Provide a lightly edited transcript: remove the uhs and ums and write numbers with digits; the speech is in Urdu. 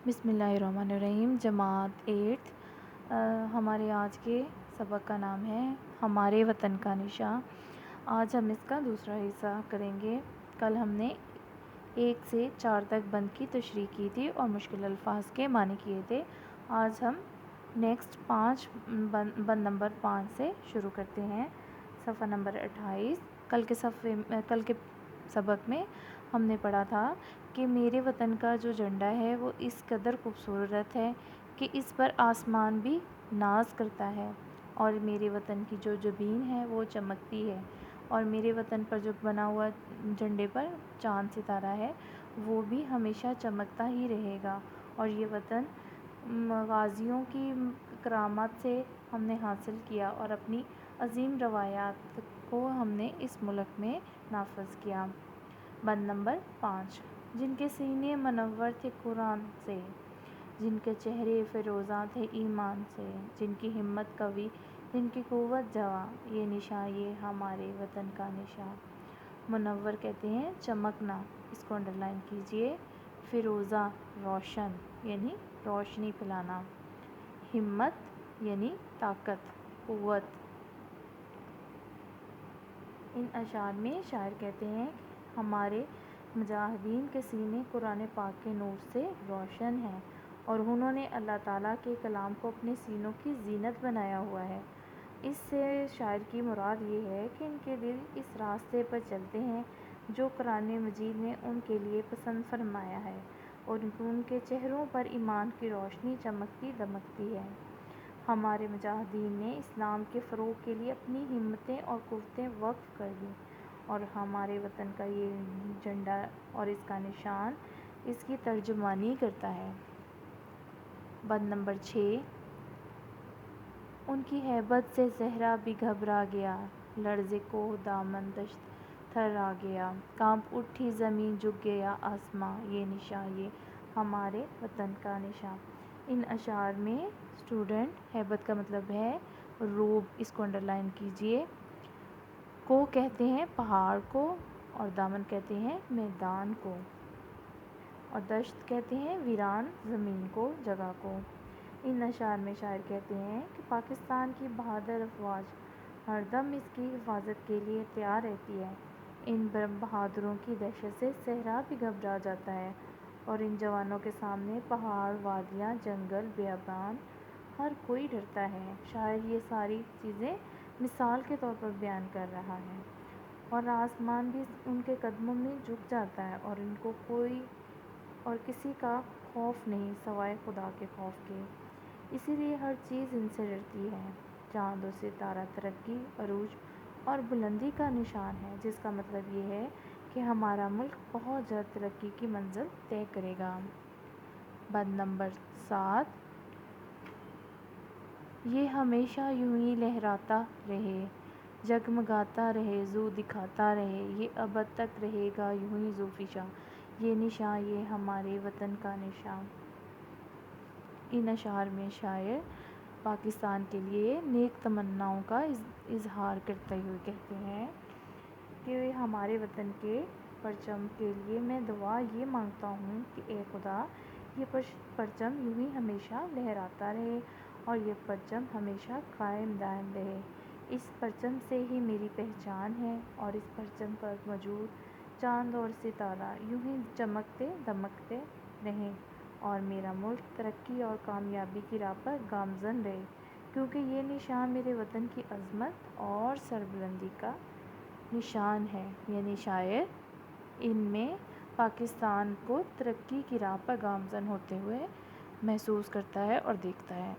بسم اللہ الرحمن الرحیم۔ جماعت 8 ہمارے آج کے سبق کا نام ہے ہمارے وطن کا نشاں۔ آج ہم اس کا دوسرا حصہ کریں گے۔ کل ہم نے 1 سے 4 تک بند کی تشریح کی تھی اور مشکل الفاظ کے معنی کیے تھے۔ آج ہم نیکسٹ 5 بند نمبر 5 سے شروع کرتے ہیں، صفحہ نمبر 28۔ کل کے سبق میں ہم نے پڑھا تھا کہ میرے وطن کا جو جھنڈا ہے وہ اس قدر خوبصورت ہے کہ اس پر آسمان بھی ناز کرتا ہے، اور میرے وطن کی جو جبین ہے وہ چمکتی ہے، اور میرے وطن پر جو بنا ہوا جھنڈے پر چاند ستارہ ہے وہ بھی ہمیشہ چمکتا ہی رہے گا۔ اور یہ وطن غازیوں کی کرامات سے ہم نے حاصل کیا اور اپنی عظیم روایات کو ہم نے اس ملک میں نافذ کیا۔ بند نمبر 5۔ جن کے سینے منور تھے قرآن سے، جن کے چہرے فیروزاں تھے ایمان سے، جن کی ہمت قوی، جن کی قوت جواں، یہ نشاں یہ ہمارے وطن کا نشاں۔ منور کہتے ہیں چمکنا، اس کو انڈرلائن کیجئے۔ فیروزاں روشن یعنی روشنی پھیلانا، ہمت یعنی طاقت، قوت۔ ان اشعار میں شاعر کہتے ہیں کہ ہمارے مجاہدین کے سینے قرآن پاک کے نور سے روشن ہیں، اور انہوں نے اللہ تعالیٰ کے کلام کو اپنے سینوں کی زینت بنایا ہوا ہے۔ اس سے شاعر کی مراد یہ ہے کہ ان کے دل اس راستے پر چلتے ہیں جو قرآن مجید نے ان کے لیے پسند فرمایا ہے، اور ان کے چہروں پر ایمان کی روشنی چمکتی دمکتی ہے۔ ہمارے مجاہدین نے اسلام کے فروغ کے لیے اپنی ہمتیں اور قوتیں وقف کر دیں، اور ہمارے وطن کا یہ جھنڈا اور اس کا نشان اس کی ترجمانی کرتا ہے۔ بند نمبر 6۔ ان کی ہیبت سے صحرا بھی گھبرا گیا، لرزے کوہ دامن دشت تھرا گیا، کانپ اٹھی زمیں جھک گیا آسماں، یہ نشاں یہ ہمارے وطن کا نشاں۔ ان اشعار میں اسٹوڈنٹ، ہیبت کا مطلب ہے روب، اس کو انڈرلائن کیجئے۔ کوہ کہتے ہیں پہاڑ کو، اور دامن کہتے ہیں میدان کو، اور دشت کہتے ہیں ویران زمین کو، جگہ کو۔ ان اشعار میں شاعر کہتے ہیں کہ پاکستان کی بہادر افواج ہر دم اس کی حفاظت کے لیے تیار رہتی ہے۔ ان بہادروں کی دہشت سے صحرا بھی گھبرا جاتا ہے، اور ان جوانوں کے سامنے پہاڑ، وادیاں، جنگل، بیابان، ہر کوئی ڈرتا ہے۔ شاعر یہ ساری چیزیں مثال کے طور پر بیان کر رہا ہے، اور آسمان بھی ان کے قدموں میں جھک جاتا ہے، اور ان کو کوئی اور کسی کا خوف نہیں سوائے خدا کے خوف کے، اسی لیے ہر چیز ان سے ڈرتی ہے۔ چاند اور ستارہ ترقی، عروج اور بلندی کا نشان ہے، جس کا مطلب یہ ہے کہ ہمارا ملک بہت جلد ترقی کی منزل طے کرے گا۔ بند نمبر 7۔ یہ ہمیشہ یوں ہی لہراتا رہے، جگمگاتا رہے، زو دکھاتا رہے، یہ ابد تک رہے گا یوں ہی ذوفشاں، یہ نشاں یہ ہمارے وطن کا نشاں۔ ان اشعار میں شاعر پاکستان کے لیے نیک تمناؤں کا اظہار کرتے ہوئے کہتے ہیں کہ ہمارے وطن کے پرچم کے لیے میں دعا یہ مانگتا ہوں کہ اے خدا، یہ پرچم یوں ہی ہمیشہ لہراتا رہے، اور یہ پرچم ہمیشہ قائم دائم رہے۔ اس پرچم سے ہی میری پہچان ہے، اور اس پرچم پر موجود چاند اور ستارہ یوں ہی چمکتے دمکتے رہیں، اور میرا ملک ترقی اور کامیابی کی راہ پر گامزن رہے، کیونکہ یہ نشان میرے وطن کی عظمت اور سربلندی کا نشان ہے۔ یعنی شاعر ان میں پاکستان کو ترقی کی راہ پر گامزن ہوتے ہوئے محسوس کرتا ہے اور دیکھتا ہے۔